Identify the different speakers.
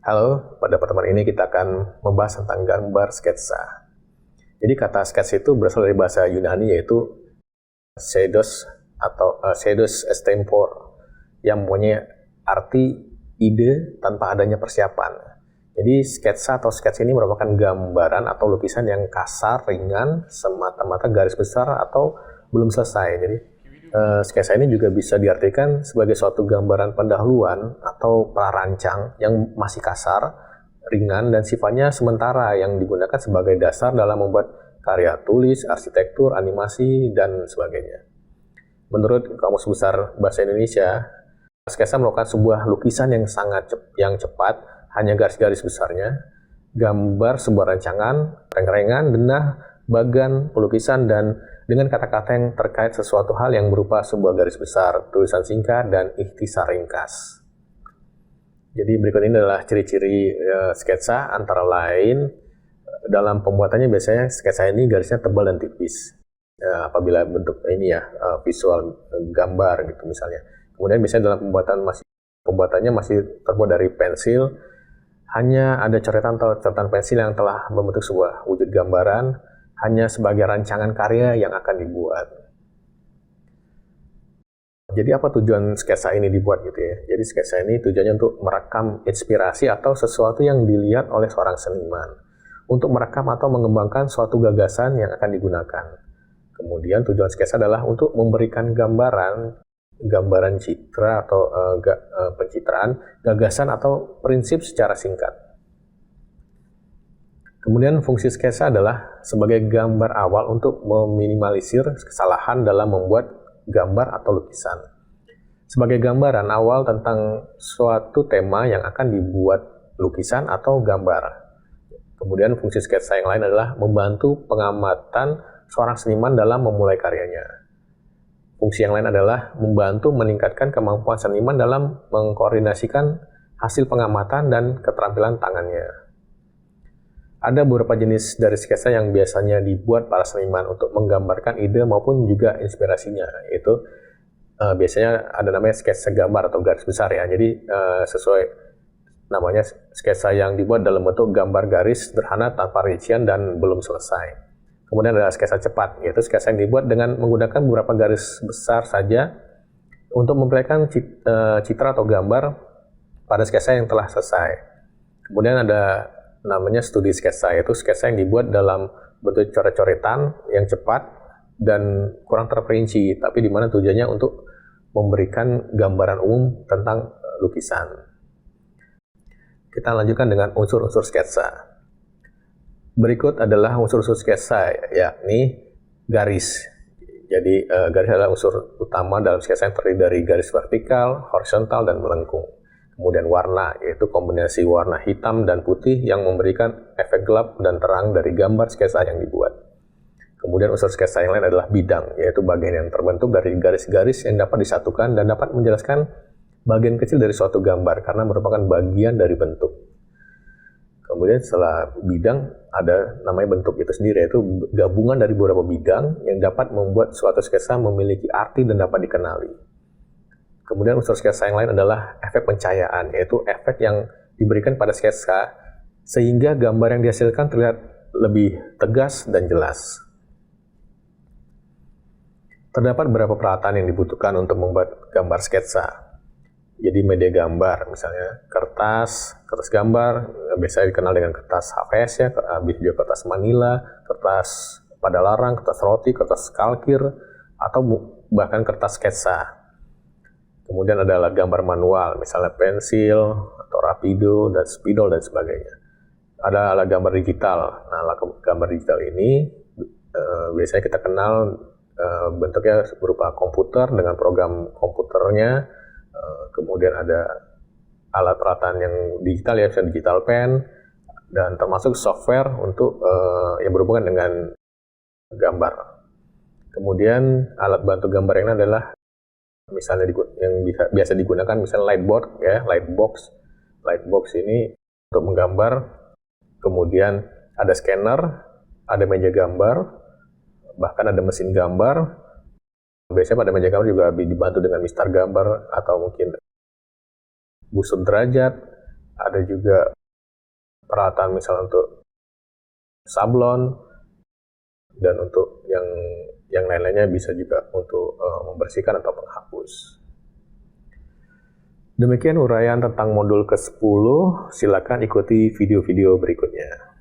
Speaker 1: Halo, pada pertemuan ini kita akan membahas tentang gambar sketsa. Jadi kata sketsa itu berasal dari bahasa Yunani yaitu pseudos atau pseudos extempore yang mempunyai arti ide tanpa adanya persiapan. Jadi sketsa atau sketsa ini merupakan gambaran atau lukisan yang kasar, ringan, semata-mata garis besar atau belum selesai. Jadi sketsa ini juga bisa diartikan sebagai suatu gambaran pendahuluan atau prarancang yang masih kasar, ringan, dan sifatnya sementara yang digunakan sebagai dasar dalam membuat karya tulis, arsitektur, animasi, dan sebagainya. Menurut Kamus Besar Bahasa Indonesia, sketsa merupakan sebuah lukisan yang cepat, hanya garis-garis besarnya, gambar sebuah rancangan, reng-rengan, denah, bagan, pelukisan, dan dengan kata-kata yang terkait sesuatu hal yang berupa sebuah garis besar, tulisan singkat, dan ikhtisar ringkas. Jadi berikut ini adalah ciri-ciri sketsa, antara lain dalam pembuatannya biasanya sketsa ini garisnya tebal dan tipis. Apabila bentuk ini visual gambar gitu misalnya. Kemudian biasanya dalam pembuatannya masih terbuat dari pensil, hanya ada coretan atau catatan pensil yang telah membentuk sebuah wujud gambaran, hanya sebagai rancangan karya yang akan dibuat. Jadi apa tujuan sketsa ini dibuat gitu ya? Jadi sketsa ini tujuannya untuk merekam inspirasi atau sesuatu yang dilihat oleh seorang seniman, untuk merekam atau mengembangkan suatu gagasan yang akan digunakan. Kemudian tujuan sketsa adalah untuk memberikan gambaran citra atau pencitraan, gagasan atau prinsip secara singkat. Kemudian fungsi sketsa adalah sebagai gambar awal untuk meminimalisir kesalahan dalam membuat gambar atau lukisan. Sebagai gambaran awal tentang suatu tema yang akan dibuat lukisan atau gambar. Kemudian fungsi sketsa yang lain adalah membantu pengamatan seorang seniman dalam memulai karyanya. Fungsi yang lain adalah membantu meningkatkan kemampuan seniman dalam mengkoordinasikan hasil pengamatan dan keterampilan tangannya. Ada beberapa jenis dari sketsa yang biasanya dibuat para seniman untuk menggambarkan ide maupun juga inspirasinya, yaitu biasanya ada namanya sketsa gambar atau garis besar ya. Jadi sesuai namanya sketsa yang dibuat dalam bentuk gambar garis sederhana tanpa rincian dan belum selesai. Kemudian ada sketsa cepat, yaitu sketsa yang dibuat dengan menggunakan beberapa garis besar saja untuk memperlihatkan citra atau gambar pada sketsa yang telah selesai. Kemudian ada namanya studi sketsa, yaitu sketsa yang dibuat dalam bentuk coret-coretan yang cepat dan kurang terperinci, tapi di mana tujuannya untuk memberikan gambaran umum tentang lukisan. Kita lanjutkan dengan unsur-unsur sketsa. Berikut adalah unsur-unsur sketsa, yakni garis. Jadi garis adalah unsur utama dalam sketsa yang terdiri dari garis vertikal, horizontal, dan melengkung. Kemudian warna, yaitu kombinasi warna hitam dan putih yang memberikan efek gelap dan terang dari gambar sketsa yang dibuat. Kemudian unsur sketsa yang lain adalah bidang, yaitu bagian yang terbentuk dari garis-garis yang dapat disatukan dan dapat menjelaskan bagian kecil dari suatu gambar karena merupakan bagian dari bentuk. Kemudian setelah bidang ada namanya bentuk itu sendiri, yaitu gabungan dari beberapa bidang yang dapat membuat suatu sketsa memiliki arti dan dapat dikenali. Kemudian unsur sketsa yang lain adalah efek pencahayaan, yaitu efek yang diberikan pada sketsa sehingga gambar yang dihasilkan terlihat lebih tegas dan jelas. Terdapat beberapa peralatan yang dibutuhkan untuk membuat gambar sketsa. Jadi media gambar, misalnya kertas gambar, biasanya dikenal dengan kertas HVS ya, bisa juga kertas manila, kertas pada larang, kertas roti, kertas kalkir, atau bahkan kertas sketsa. Kemudian ada alat gambar manual, misalnya pensil, atau rapido, dan spidol, dan sebagainya. Ada alat gambar digital. Nah, alat gambar digital ini biasanya kita kenal bentuknya berupa komputer dengan program komputernya. Kemudian ada alat peralatan yang digital ya, misalnya digital pen, dan termasuk software untuk yang berhubungan dengan gambar. Kemudian alat bantu gambar yang lain adalah misalnya yang biasa digunakan misalnya lightboard ya, lightbox ini untuk menggambar. Kemudian ada scanner, ada meja gambar, bahkan ada mesin gambar. Biasanya pada meja gambar juga dibantu dengan mistar gambar atau mungkin busur derajat. Ada juga peralatan misalnya untuk sablon, dan untuk yang lain-lainnya bisa juga untuk membersihkan atau menghapus. Demikian uraian tentang modul ke-10, silakan ikuti video-video berikutnya.